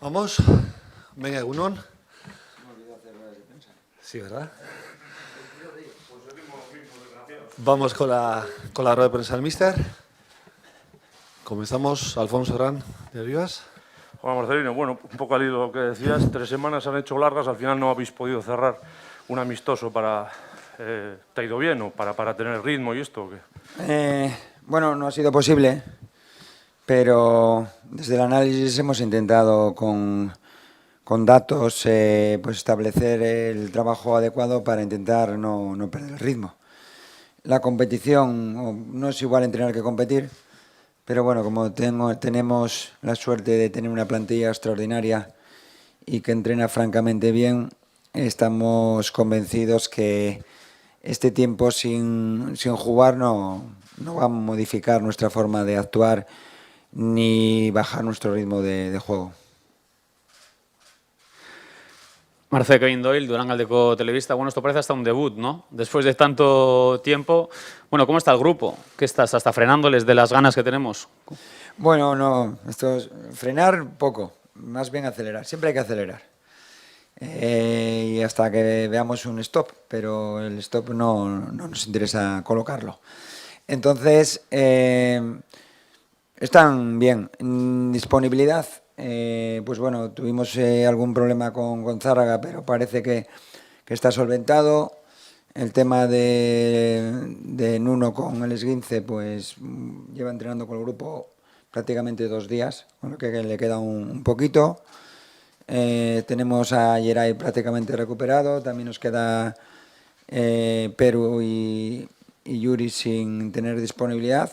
Vamos. Venga, Egunon. Sí, ¿verdad? Vamos con la rueda de prensa del míster. Comenzamos. Alfonso Herrán, de Rivas. Hola Marcelino, bueno, un poco al hilo de lo que decías, 3 semanas han hecho largas, al final no habéis podido cerrar un amistoso para... ¿te ha ido bien o para tener ritmo y esto o qué? Bueno, no ha sido posible, pero desde el análisis hemos intentado con datos pues establecer el trabajo adecuado para intentar no perder el ritmo. La competición no es igual entrenar que competir, pero bueno, como tenemos la suerte de tener una plantilla extraordinaria y que entrena francamente bien, estamos convencidos que este tiempo sin jugar no va a modificar nuestra forma de actuar ni bajar nuestro ritmo de juego. Marce, Kevin Doyle, Durán Galdeco Televista. Bueno, esto parece hasta un debut, ¿no? Después de tanto tiempo. Bueno, ¿cómo está el grupo? ¿Qué estás hasta frenándoles de las ganas que tenemos? Bueno, no, esto es frenar poco, más bien acelerar. Siempre hay que acelerar. Y hasta que veamos un stop, pero el stop no nos interesa colocarlo. Entonces, están bien. Disponibilidad, pues bueno, tuvimos algún problema con Gonzáraga, pero parece que está solventado. El tema de Nuno con el esguince, pues lleva entrenando con el grupo prácticamente 2 días, con lo que le queda un poquito. Tenemos a Yeray prácticamente recuperado, también nos queda Perú y Yuri sin tener disponibilidad.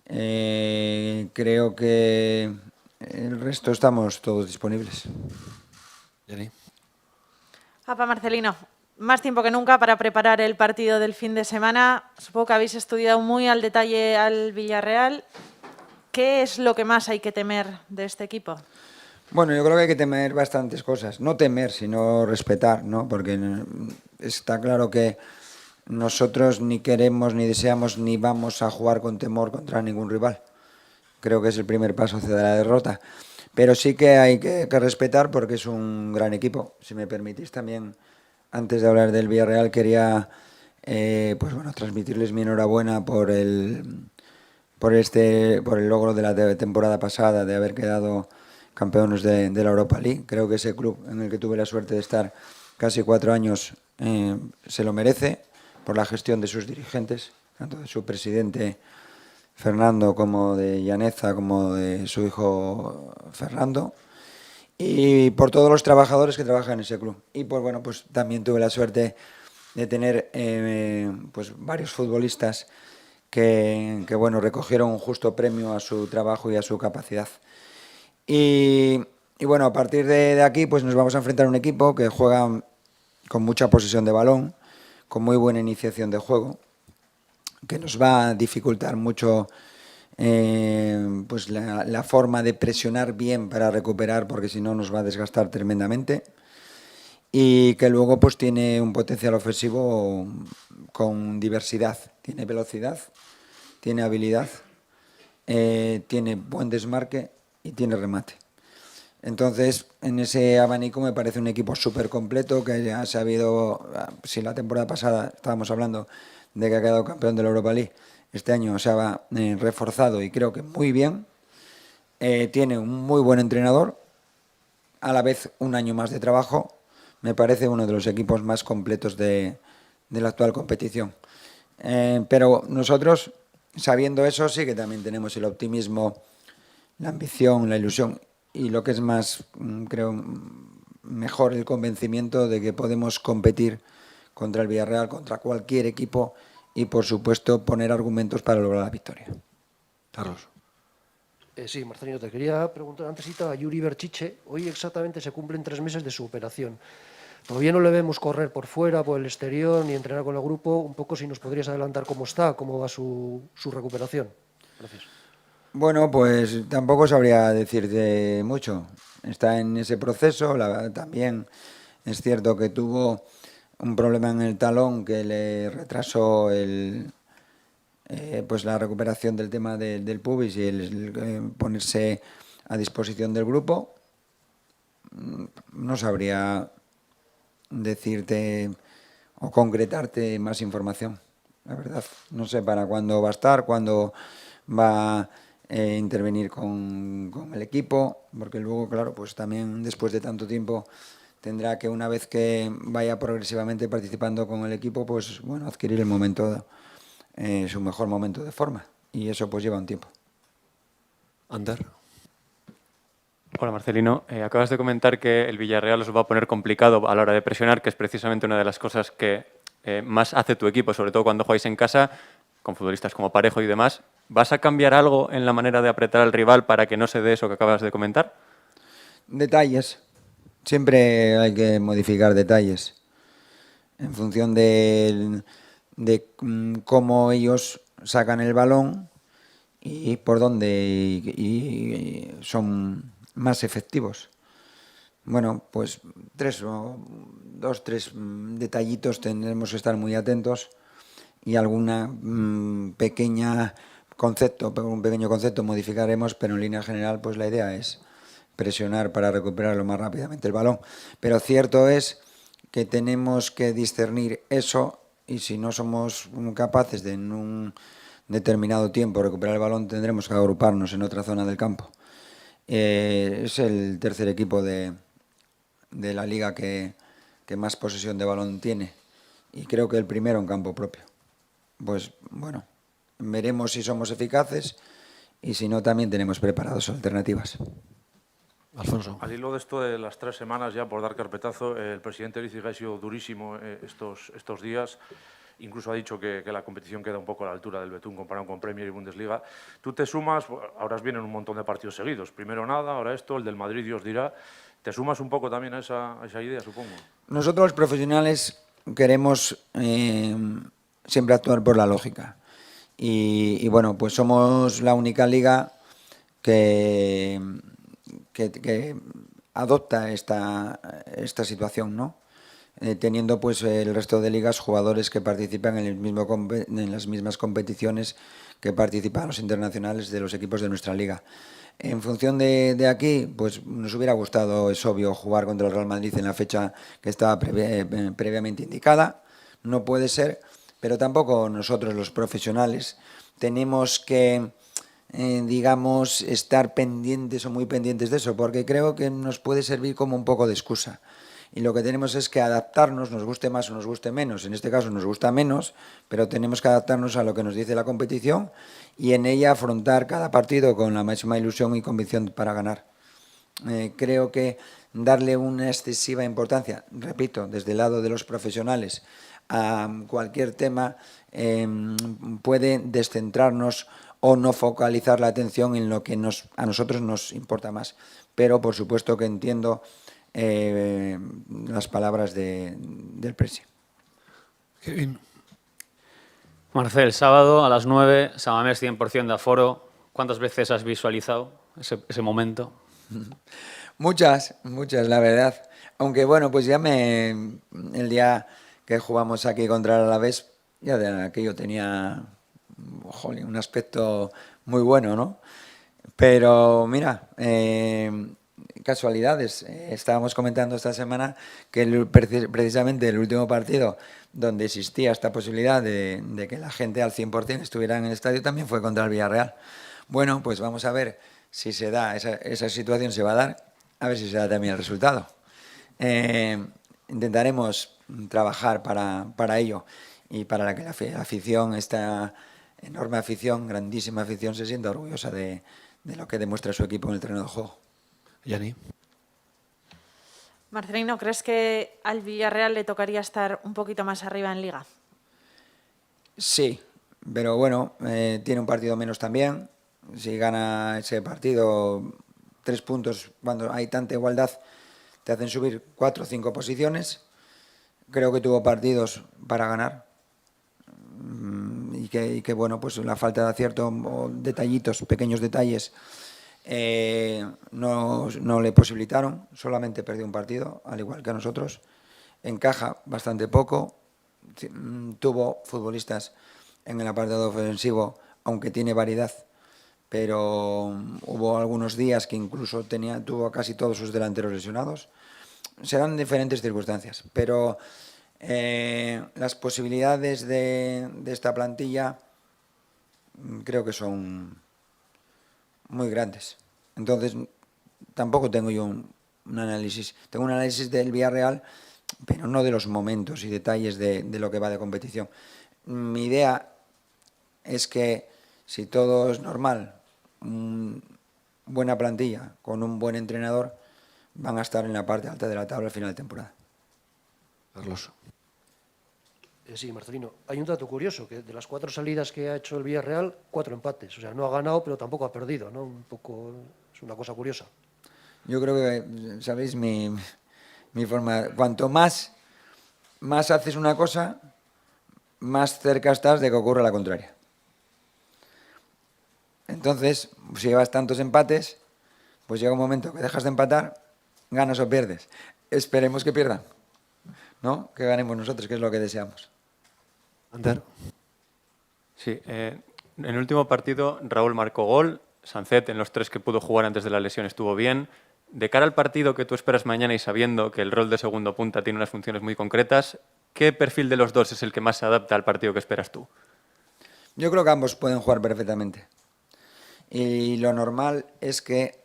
Creo que el resto estamos todos disponibles. Jenny. Apa, Marcelino, más tiempo que nunca para preparar el partido del fin de semana. Supongo que habéis estudiado muy al detalle al Villarreal. ¿Qué es lo que más hay que temer de este equipo? Bueno, yo creo que hay que temer bastantes cosas. No temer, sino respetar, ¿no? Porque está claro que nosotros ni queremos, ni deseamos, ni vamos a jugar con temor contra ningún rival. Creo que es el primer paso hacia la derrota. Pero sí que hay que respetar porque es un gran equipo. Si me permitís también, antes de hablar del Villarreal, quería pues bueno, transmitirles mi enhorabuena por el logro de la temporada pasada, de haber quedado campeones de la Europa League. Creo que ese club en el que tuve la suerte de estar casi 4 años se lo merece por la gestión de sus dirigentes, tanto de su presidente Fernando como de Llaneza, como de su hijo Fernando, y por todos los trabajadores que trabajan en ese club. Y pues bueno, pues también tuve la suerte de tener pues varios futbolistas que bueno, recogieron un justo premio a su trabajo y a su capacidad. Y bueno, a partir de aquí pues nos vamos a enfrentar a un equipo que juega con mucha posesión de balón, con muy buena iniciación de juego, que nos va a dificultar mucho pues la forma de presionar bien para recuperar, porque si no nos va a desgastar tremendamente, y que luego pues tiene un potencial ofensivo con diversidad, tiene velocidad, tiene habilidad, tiene buen desmarque y tiene remate. Entonces, en ese abanico me parece un equipo súper completo, que ya ha sabido, si la temporada pasada estábamos hablando de que ha quedado campeón de la Europa League, este año se ha reforzado y creo que muy bien. Tiene un muy buen entrenador, a la vez un año más de trabajo. Me parece uno de los equipos más completos de la actual competición. Pero nosotros, sabiendo eso, sí que también tenemos el optimismo, la ambición, la ilusión y lo que es más, creo, mejor, el convencimiento de que podemos competir contra el Villarreal, contra cualquier equipo y, por supuesto, poner argumentos para lograr la victoria. Carlos. Sí, Marcelino, te quería preguntar antes a Yuri Berchiche. Hoy exactamente se cumplen 3 meses de su operación. Todavía no le vemos correr por fuera, por el exterior, ni entrenar con el grupo. Un poco si nos podrías adelantar cómo está, cómo va su recuperación. Gracias. Bueno, pues tampoco sabría decirte mucho. Está en ese proceso. También es cierto que tuvo un problema en el talón que le retrasó pues la recuperación del tema del pubis y el ponerse a disposición del grupo. no sabría decirte o concretarte más información, la verdad. No sé para cuándo va a estar, cuándo va a intervenir con el equipo, porque luego, claro, pues también después de tanto tiempo tendrá que, una vez que vaya progresivamente participando con el equipo, pues bueno, adquirir el momento, su mejor momento de forma. Y eso pues lleva un tiempo. Ander. Hola Marcelino, acabas de comentar que el Villarreal os va a poner complicado a la hora de presionar, que es precisamente una de las cosas que más hace tu equipo, sobre todo cuando jugáis en casa, con futbolistas como Parejo y demás. ¿Vas a cambiar algo en la manera de apretar al rival para que no se dé eso que acabas de comentar? Detalles. Siempre hay que modificar detalles en función de cómo ellos sacan el balón y por dónde y son más efectivos. Bueno, pues dos, tres detallitos tendremos que estar muy atentos y alguna un pequeño concepto modificaremos, pero en línea general pues la idea es presionar para recuperar lo más rápidamente el balón. Pero cierto es que tenemos que discernir eso y si no somos capaces de en un determinado tiempo recuperar el balón tendremos que agruparnos en otra zona del campo. Es el tercer equipo de la liga que más posesión de balón tiene y creo que el primero en campo propio. Pues bueno, veremos si somos eficaces y si no también tenemos preparadas alternativas. Alfonso. Al hilo de esto de las 3 semanas, ya por dar carpetazo, el presidente Ericiga ha sido durísimo estos días. Incluso ha dicho que la competición queda un poco a la altura del Betún comparado con Premier y Bundesliga. Tú te sumas, ahora vienen un montón de partidos seguidos. Primero nada, ahora esto, el del Madrid Dios dirá. ¿Te sumas un poco también a esa idea, supongo? Nosotros los profesionales queremos siempre actuar por la lógica. Y bueno, pues somos la única liga que adopta esta situación, ¿no? Teniendo pues el resto de ligas jugadores que participan en las mismas competiciones que participan los internacionales de los equipos de nuestra liga. En función de aquí, pues nos hubiera gustado, es obvio, jugar contra el Real Madrid en la fecha que estaba previamente indicada. No puede ser, pero tampoco nosotros los profesionales tenemos que digamos, estar pendientes o muy pendientes de eso, porque creo que nos puede servir como un poco de excusa. Y lo que tenemos es que adaptarnos, nos guste más o nos guste menos. En este caso nos gusta menos, pero tenemos que adaptarnos a lo que nos dice la competición y en ella afrontar cada partido con la máxima ilusión y convicción para ganar. Creo que darle una excesiva importancia, repito, desde el lado de los profesionales, a cualquier tema puede descentrarnos o no focalizar la atención en lo que a nosotros nos importa más. Pero, por supuesto, que entiendo las palabras del presidente. Kevin. Marcel, sábado a las 9, Samamés 100% de aforo. ¿Cuántas veces has visualizado ese momento? Muchas, la verdad. Aunque, bueno, pues ya el día que jugamos aquí contra el Alavés, ya de aquello tenía un aspecto muy bueno, ¿no? Pero mira, casualidades. Estábamos comentando esta semana que precisamente el último partido donde existía esta posibilidad de que la gente al 100% estuviera en el estadio también fue contra el Villarreal. Bueno, pues vamos a ver si se da, esa situación se va a dar, a ver si se da también el resultado. Intentaremos trabajar para ello y para que la afición, esta enorme afición, grandísima afición, se sienta orgullosa de lo que demuestra su equipo en el terreno de juego. Yani. Marcelino, ¿crees que al Villarreal le tocaría estar un poquito más arriba en Liga? Sí, pero bueno, tiene un partido menos también. Si gana ese partido, 3 puntos, cuando hay tanta igualdad, te hacen subir 4 o 5 posiciones. Creo que tuvo partidos para ganar. Y que bueno, pues la falta de acierto o detallitos, pequeños detalles, no le posibilitaron. Solamente perdió un partido, al igual que a nosotros. Encaja bastante poco. Tuvo futbolistas en el apartado ofensivo, aunque tiene variedad, pero hubo algunos días que incluso tuvo a casi todos sus delanteros lesionados. Serán diferentes circunstancias, pero las posibilidades de esta plantilla creo que son muy grandes. Entonces, tampoco tengo yo un análisis. Tengo un análisis del Villarreal, pero no de los momentos y detalles de lo que va de competición. Mi idea es que si todo es normal, buena plantilla, con un buen entrenador, van a estar en la parte alta de la tabla al final de temporada. Carlos. Sí, Marcelino, hay un dato curioso, que de las 4 salidas que ha hecho el Villarreal, 4 empates. O sea, no ha ganado, pero tampoco ha perdido, ¿no? Un poco, es una cosa curiosa. Yo creo que, ¿sabéis? Mi forma, cuanto más haces una cosa, más cerca estás de que ocurra la contraria. Entonces, si llevas tantos empates, pues llega un momento que dejas de empatar, ganas o pierdes. Esperemos que pierdan, ¿no? Que ganemos nosotros, que es lo que deseamos. Ander. Sí, en el último partido Raúl marcó gol, Sancet en los 3 que pudo jugar antes de la lesión estuvo bien. De cara al partido que tú esperas mañana y sabiendo que el rol de segundo punta tiene unas funciones muy concretas, ¿qué perfil de los dos es el que más se adapta al partido que esperas tú? Yo creo que ambos pueden jugar perfectamente. Y lo normal es que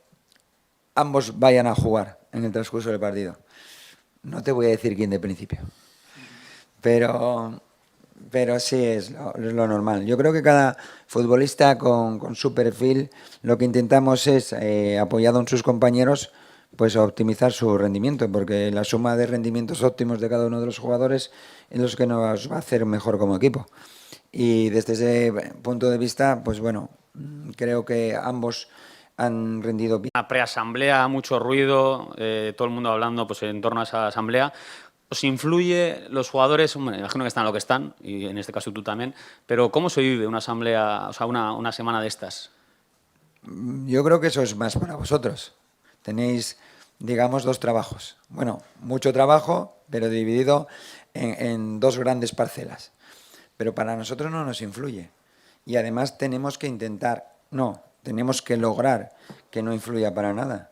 ambos vayan a jugar en el transcurso del partido. No te voy a decir quién de principio. Pero sí es lo normal. Yo creo que cada futbolista con su perfil, lo que intentamos es, apoyado en sus compañeros, pues optimizar su rendimiento, porque la suma de rendimientos óptimos de cada uno de los jugadores es lo que nos va a hacer mejor como equipo. Y desde ese punto de vista, pues bueno, creo que ambos han rendido bien. Una preasamblea, mucho ruido, todo el mundo hablando pues, en torno a esa asamblea. ¿Os influye los jugadores? Bueno, imagino que están lo que están, y en este caso tú también, pero ¿cómo se vive una asamblea, o sea, una semana de estas? Yo creo que eso es más para vosotros. Tenéis, digamos, 2 trabajos. Bueno, mucho trabajo, pero dividido en 2 grandes parcelas. Pero para nosotros no nos influye. Y además tenemos que tenemos que lograr que no influya para nada.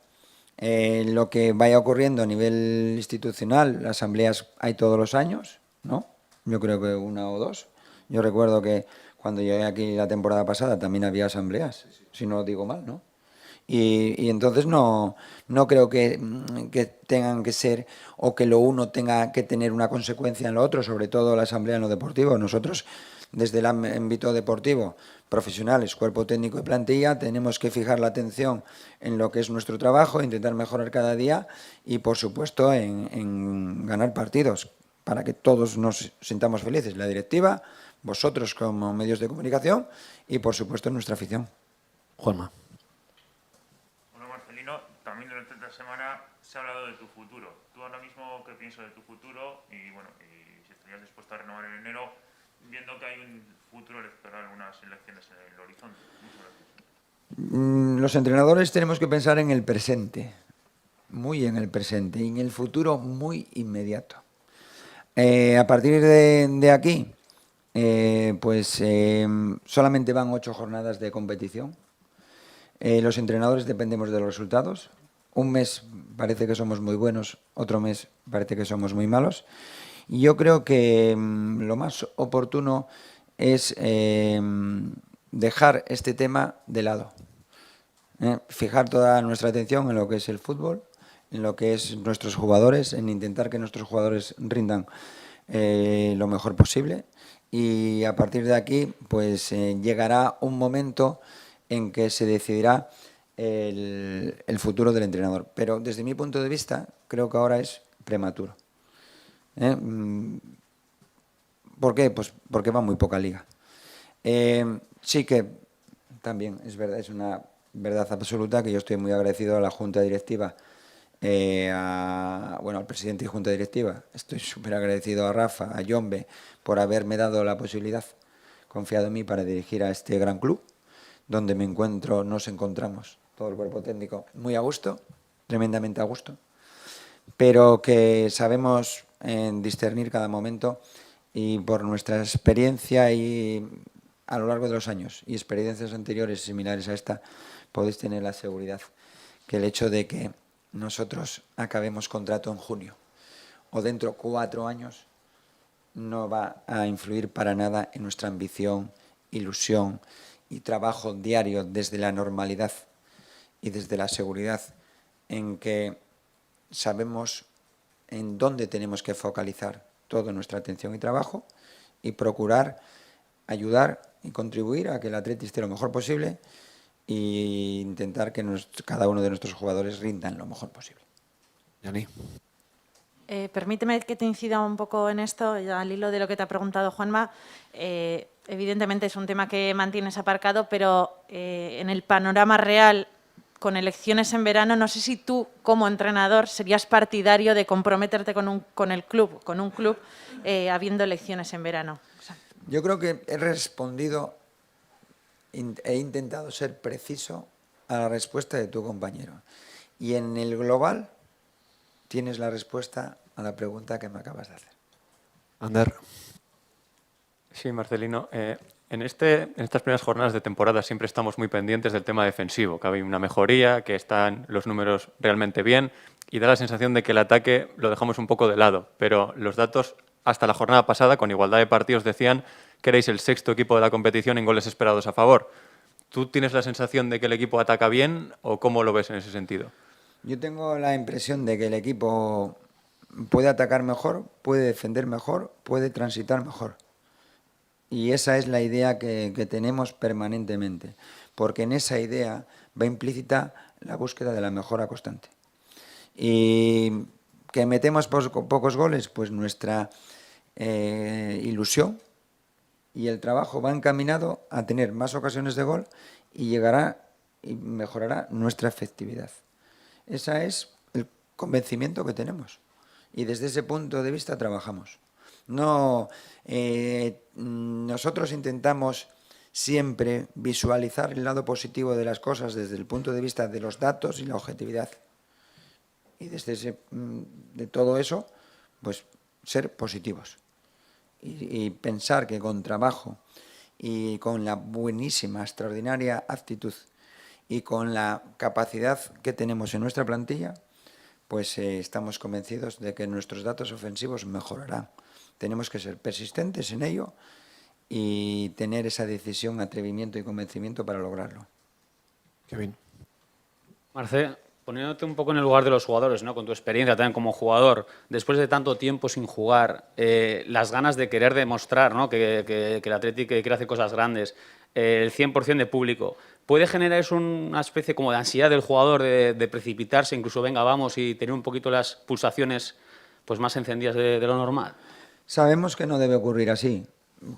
Lo que vaya ocurriendo a nivel institucional, las asambleas hay todos los años, ¿no? Yo creo que 1 o 2. Yo recuerdo que cuando llegué aquí la temporada pasada también había asambleas, si no lo digo mal, ¿no? Y entonces no creo que tengan que ser o que lo uno tenga que tener una consecuencia en lo otro, sobre todo la asamblea en lo deportivo. Nosotros, desde el ámbito deportivo, profesionales, cuerpo técnico y plantilla, tenemos que fijar la atención en lo que es nuestro trabajo, intentar mejorar cada día y, por supuesto, en ganar partidos para que todos nos sintamos felices. La directiva, vosotros como medios de comunicación y, por supuesto, nuestra afición. Juanma. Bueno, Marcelino, también durante esta semana se ha hablado de tu futuro. ¿Tú ahora mismo qué piensas de tu futuro? Y bueno, y si estarías dispuesto a renovar en enero, viendo que hay un futuro electoral, unas elecciones en el horizonte. Muchas gracias. Los entrenadores tenemos que pensar en el presente, muy en el presente, y en el futuro muy inmediato. A partir de aquí, solamente van 8 jornadas de competición. Los entrenadores dependemos de los resultados. Un mes parece que somos muy buenos, otro mes parece que somos muy malos. Y yo creo que lo más oportuno es dejar este tema de lado. Fijar toda nuestra atención en lo que es el fútbol, en lo que es nuestros jugadores, en intentar que nuestros jugadores rindan lo mejor posible. Y a partir de aquí, pues llegará un momento en que se decidirá el futuro del entrenador. Pero desde mi punto de vista, creo que ahora es prematuro. ¿Por qué? Pues porque va muy poca liga. Sí que también es verdad, es una verdad absoluta que yo estoy muy agradecido a la Junta Directiva, al presidente y Junta Directiva. Estoy súper agradecido a Rafa, a Yombe, por haberme dado la posibilidad, confiado en mí para dirigir a este gran club, donde nos encontramos, todo el cuerpo técnico, muy a gusto, tremendamente a gusto, pero que sabemos discernir cada momento y por nuestra experiencia y a lo largo de los años y experiencias anteriores similares a esta, podéis tener la seguridad que el hecho de que nosotros acabemos contrato en junio o dentro de 4 años no va a influir para nada en nuestra ambición, ilusión y trabajo diario desde la normalidad y desde la seguridad en que sabemos en dónde tenemos que focalizar toda nuestra atención y trabajo y procurar ayudar y contribuir a que el Atleti esté lo mejor posible e intentar que cada uno de nuestros jugadores rindan lo mejor posible. Yani. Permíteme que te incida un poco en esto, al hilo de lo que te ha preguntado Juanma. Evidentemente es un tema que mantienes aparcado, pero en el panorama real, con elecciones en verano, no sé si tú, como entrenador, serías partidario de comprometerte con un club, habiendo elecciones en verano. Yo creo que he respondido, he intentado ser preciso a la respuesta de tu compañero. Y en el global tienes la respuesta a la pregunta que me acabas de hacer. Ander. Sí, Marcelino. En estas primeras jornadas de temporada siempre estamos muy pendientes del tema defensivo, que hay una mejoría, que están los números realmente bien y da la sensación de que el ataque lo dejamos un poco de lado. Pero los datos hasta la jornada pasada, con igualdad de partidos, decían que erais el 6º equipo de la competición en goles esperados a favor. ¿Tú tienes la sensación de que el equipo ataca bien o cómo lo ves en ese sentido? Yo tengo la impresión de que el equipo puede atacar mejor, puede defender mejor, puede transitar mejor. Y esa es la idea que tenemos permanentemente, porque en esa idea va implícita la búsqueda de la mejora constante. Y que metemos pocos goles, pues nuestra ilusión y el trabajo va encaminado a tener más ocasiones de gol y llegará y mejorará nuestra efectividad. Ese es el convencimiento que tenemos y desde ese punto de vista trabajamos. No, nosotros intentamos siempre visualizar el lado positivo de las cosas desde el punto de vista de los datos y la objetividad. Y desde de todo eso, pues ser positivos. Y pensar que con trabajo y con la buenísima, extraordinaria actitud y con la capacidad que tenemos en nuestra plantilla, pues estamos convencidos de que nuestros datos ofensivos mejorarán. Tenemos que ser persistentes en ello y tener esa decisión, atrevimiento y convencimiento para lograrlo. Kevin. Marce, poniéndote un poco en el lugar de los jugadores, ¿no? Con tu experiencia también como jugador, después de tanto tiempo sin jugar, las ganas de querer demostrar, ¿no? que el Athletic quiere hacer cosas grandes, el 100% de público, ¿puede generar eso una especie como de ansiedad del jugador de precipitarse, incluso venga, vamos, y tener un poquito las pulsaciones pues, más encendidas de lo normal? Sabemos que no debe ocurrir así.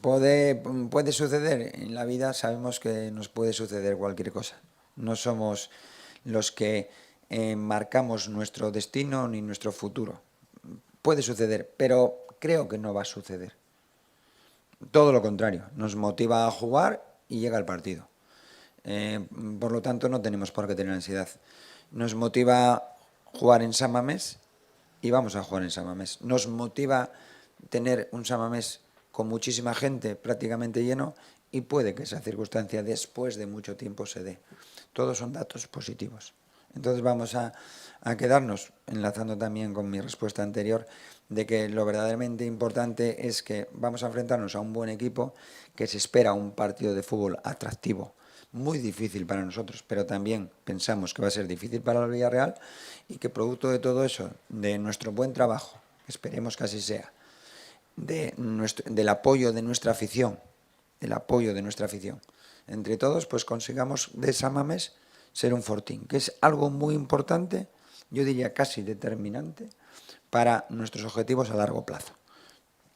Puede suceder en la vida, sabemos que nos puede suceder cualquier cosa. No somos los que marcamos nuestro destino ni nuestro futuro. Puede suceder, pero creo que no va a suceder. Todo lo contrario, nos motiva a jugar y llega el partido. Por lo tanto, no tenemos por qué tener ansiedad. Nos motiva jugar en San Mamés y vamos a jugar en San Mamés. Nos motiva tener un San Mamés con muchísima gente, prácticamente lleno, y puede que esa circunstancia después de mucho tiempo se dé. Todos son datos positivos. Entonces vamos a quedarnos, enlazando también con mi respuesta anterior, de que lo verdaderamente importante es que vamos a enfrentarnos a un buen equipo, que se espera un partido de fútbol atractivo, muy difícil para nosotros, pero también pensamos que va a ser difícil para el Villarreal y que producto de todo eso, de nuestro buen trabajo, que esperemos que así sea, del apoyo de nuestra afición, entre todos pues consigamos de San Mamés ser un fortín, que es algo muy importante, yo diría casi determinante, para nuestros objetivos a largo plazo.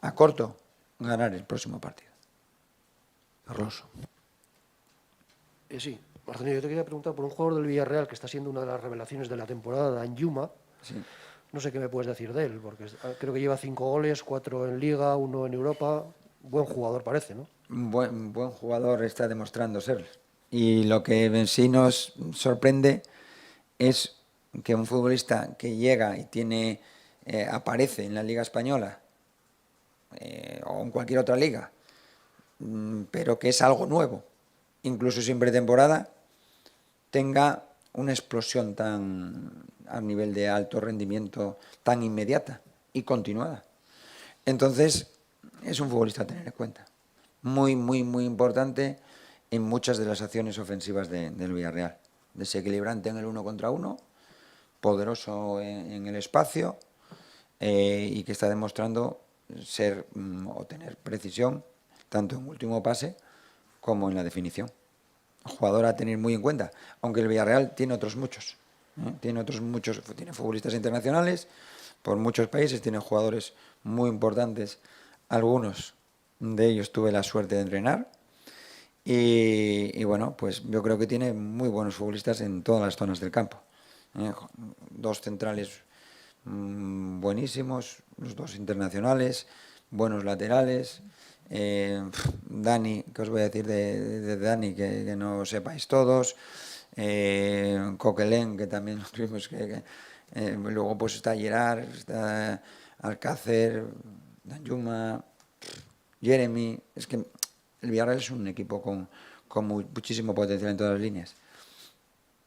A corto, ganar el próximo partido. Carlos. Sí, Marcelino, yo te quería preguntar por un jugador del Villarreal que está siendo una de las revelaciones de la temporada, Danjuma. Sí. No sé qué me puedes decir de él, porque creo que lleva 5 goles, 4 en Liga, 1 en Europa. Buen jugador parece, ¿no? Un buen jugador está demostrando ser. Y lo que en sí nos sorprende es que un futbolista que llega y aparece en la Liga Española o en cualquier otra liga, pero que es algo nuevo. Incluso sin pretemporada tenga una explosión tan a nivel de alto rendimiento tan inmediata y continuada. Entonces, es un futbolista a tener en cuenta. Muy, muy, muy importante en muchas de las acciones ofensivas del Villarreal. Desequilibrante en el 1 contra 1, poderoso en el espacio y que está demostrando ser o tener precisión tanto en último pase como en la definición. Jugador a tener muy en cuenta, aunque el Villarreal tiene otros muchos. Tiene futbolistas internacionales por muchos países, tiene jugadores muy importantes. Algunos de ellos tuve la suerte de entrenar y bueno, pues yo creo que tiene muy buenos futbolistas en todas las zonas del campo. 2 centrales buenísimos, los 2 internacionales, buenos laterales. Dani, ¿qué os voy a decir de Dani? Que no sepáis todos. Coquelin, que también lo tuvimos luego pues está Gerard, está Alcácer, Danjuma, Jeremy. Es que el Villarreal es un equipo con muchísimo potencial en todas las líneas.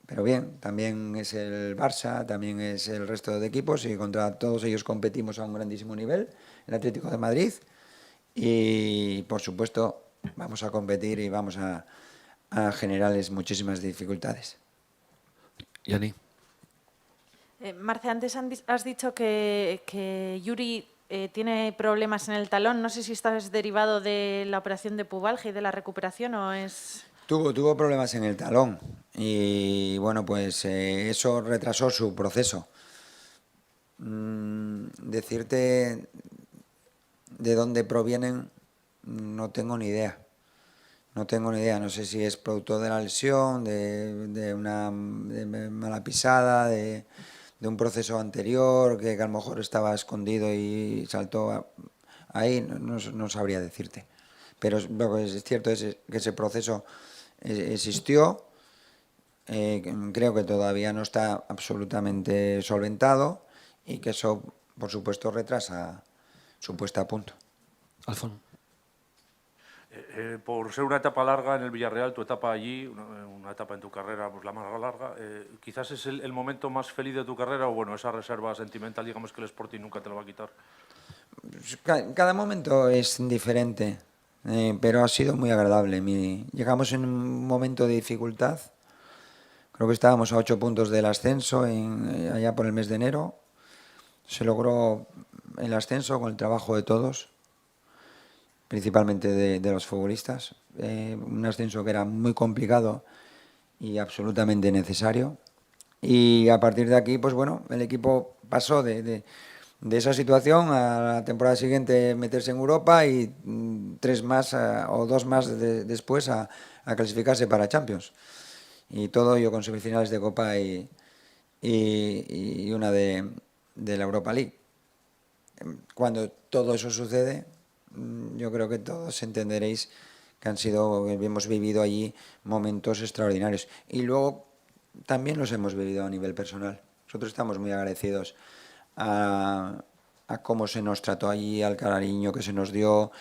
Pero bien, también es el Barça, también es el resto de equipos y contra todos ellos competimos a un grandísimo nivel, el Atlético de Madrid, y por supuesto vamos a competir y vamos a generarles muchísimas dificultades. Yani. Marce, antes has dicho que Yuri tiene problemas en el talón. No sé si esto es derivado de la operación de pubalgia y de la recuperación o es... Tuvo problemas en el talón y bueno, pues eso retrasó su proceso. Decirte de dónde provienen no tengo ni idea. No tengo ni idea, no sé si es producto de la lesión, de una mala pisada, de un proceso anterior que a lo mejor estaba escondido y saltó ahí, no sabría decirte. Pero es cierto que ese proceso existió, creo que todavía no está absolutamente solventado y que eso, por supuesto, retrasa su puesta a punto. Alfon. Por ser una etapa larga en el Villarreal, tu etapa allí, una etapa en tu carrera pues la más larga, quizás es el momento más feliz de tu carrera o bueno, esa reserva sentimental, digamos que el Sporting nunca te lo va a quitar. Cada momento es diferente, pero ha sido muy agradable. Llegamos en un momento de dificultad, creo que estábamos a 8 puntos del ascenso allá por el mes de enero. Se logró el ascenso con el trabajo de todos, principalmente de los futbolistas. Un ascenso que era muy complicado y absolutamente necesario. Y a partir de aquí, pues bueno, el equipo pasó de esa situación a la temporada siguiente meterse en Europa y 3 más o 2 más después a clasificarse para Champions. Y todo ello con semifinales de Copa y una de la Europa League. Cuando todo eso sucede, yo creo que todos entenderéis que hemos vivido allí momentos extraordinarios. Y luego también los hemos vivido a nivel personal. Nosotros estamos muy agradecidos a cómo se nos trató allí, al cariño que se nos dio,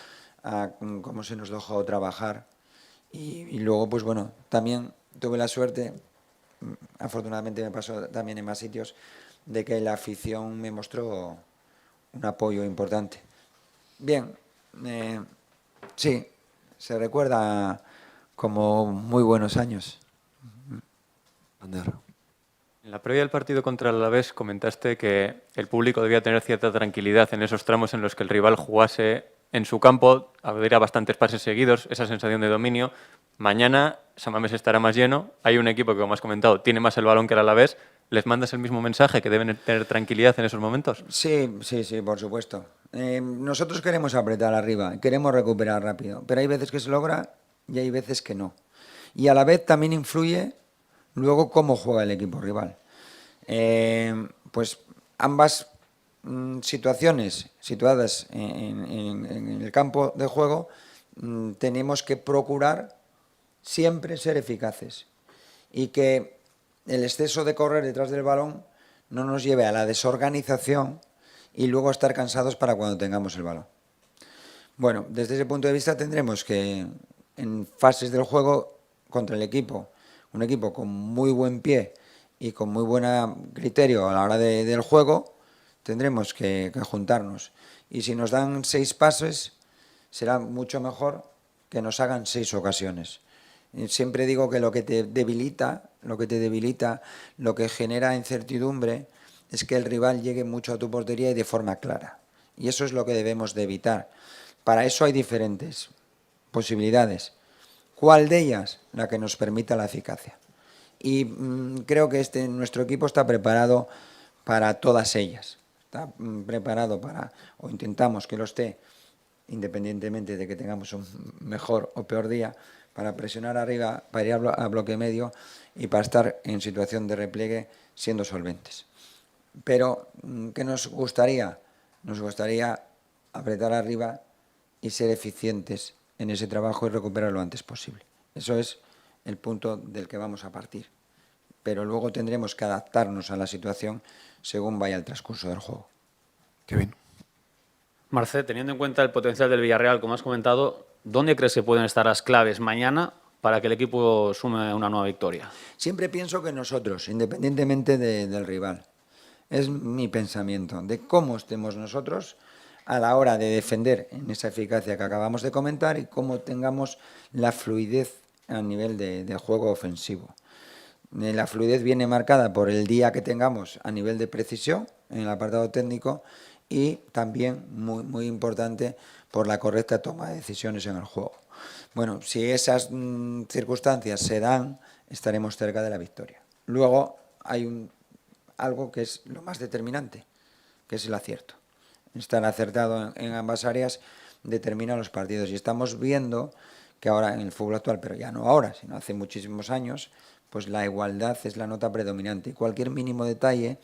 a cómo se nos dejó trabajar. Y luego, pues bueno, también tuve la suerte, afortunadamente me pasó también en más sitios, de que la afición me mostró un apoyo importante. Bien, sí, se recuerda como muy buenos años. Ander. En la previa del partido contra el Alavés comentaste que el público debía tener cierta tranquilidad en esos tramos en los que el rival jugase en su campo, habría bastantes pases seguidos, esa sensación de dominio. Mañana San Mamés estará más lleno, hay un equipo que, como has comentado, tiene más el balón que el Alavés. ¿Les mandas el mismo mensaje, que deben tener tranquilidad en esos momentos? Sí, por supuesto. Nosotros queremos apretar arriba, queremos recuperar rápido, pero hay veces que se logra y hay veces que no. Y a la vez también influye luego cómo juega el equipo rival. Pues ambas situaciones situadas en el campo de juego tenemos que procurar siempre ser eficaces y que el exceso de correr detrás del balón no nos lleve a la desorganización y luego estar cansados para cuando tengamos el balón. Bueno, desde ese punto de vista tendremos que, en fases del juego, contra el equipo, un equipo con muy buen pie y con muy buen criterio a la hora del juego, tendremos que juntarnos. Y si nos dan 6 pases, será mucho mejor que nos hagan 6 ocasiones. Y siempre digo que lo que te debilita, lo que genera incertidumbre, es que el rival llegue mucho a tu portería y de forma clara. Y eso es lo que debemos de evitar. Para eso hay diferentes posibilidades. ¿Cuál de ellas? La que nos permita la eficacia. Y creo que nuestro equipo está preparado para todas ellas. Está preparado para, o intentamos que lo esté, independientemente de que tengamos un mejor o peor día, para presionar arriba, para ir a bloque medio y para estar en situación de repliegue siendo solventes. Pero, ¿qué nos gustaría? Nos gustaría apretar arriba y ser eficientes en ese trabajo y recuperar lo antes posible. Eso es el punto del que vamos a partir. Pero luego tendremos que adaptarnos a la situación según vaya el transcurso del juego. Kevin. Marcé, teniendo en cuenta el potencial del Villarreal, como has comentado, ¿dónde crees que pueden estar las claves mañana para que el equipo sume una nueva victoria? Siempre pienso que nosotros, independientemente del rival, es mi pensamiento, de cómo estemos nosotros a la hora de defender en esa eficacia que acabamos de comentar y cómo tengamos la fluidez a nivel de juego ofensivo. La fluidez viene marcada por el día que tengamos a nivel de precisión en el apartado técnico y también, muy importante, por la correcta toma de decisiones en el juego. Bueno, si esas circunstancias se dan, estaremos cerca de la victoria. Luego hay algo que es lo más determinante, que es el acierto. Estar acertado en ambas áreas determina los partidos. Y estamos viendo que ahora en el fútbol actual, pero ya no ahora, sino hace muchísimos años, pues la igualdad es la nota predominante. Y cualquier mínimo detalle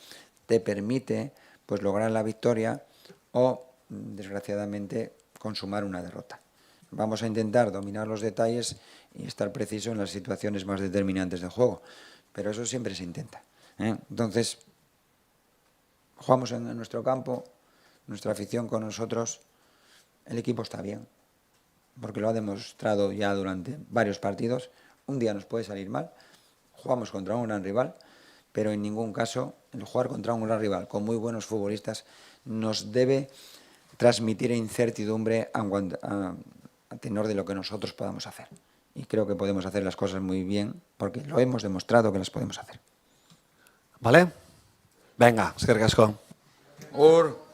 te permite pues lograr la victoria o, desgraciadamente, consumar una derrota. Vamos a intentar dominar los detalles y estar preciso en las situaciones más determinantes del juego. Pero eso siempre se intenta, ¿eh? Entonces, jugamos en nuestro campo, nuestra afición con nosotros, el equipo está bien, porque lo ha demostrado ya durante varios partidos. Un día nos puede salir mal, jugamos contra un gran rival, pero en ningún caso el jugar contra un gran rival con muy buenos futbolistas nos debe transmitir incertidumbre a tenor de lo que nosotros podamos hacer. Y creo que podemos hacer las cosas muy bien, porque lo hemos demostrado que las podemos hacer. ¿Vale? Venga, eskerrik asko. Ur.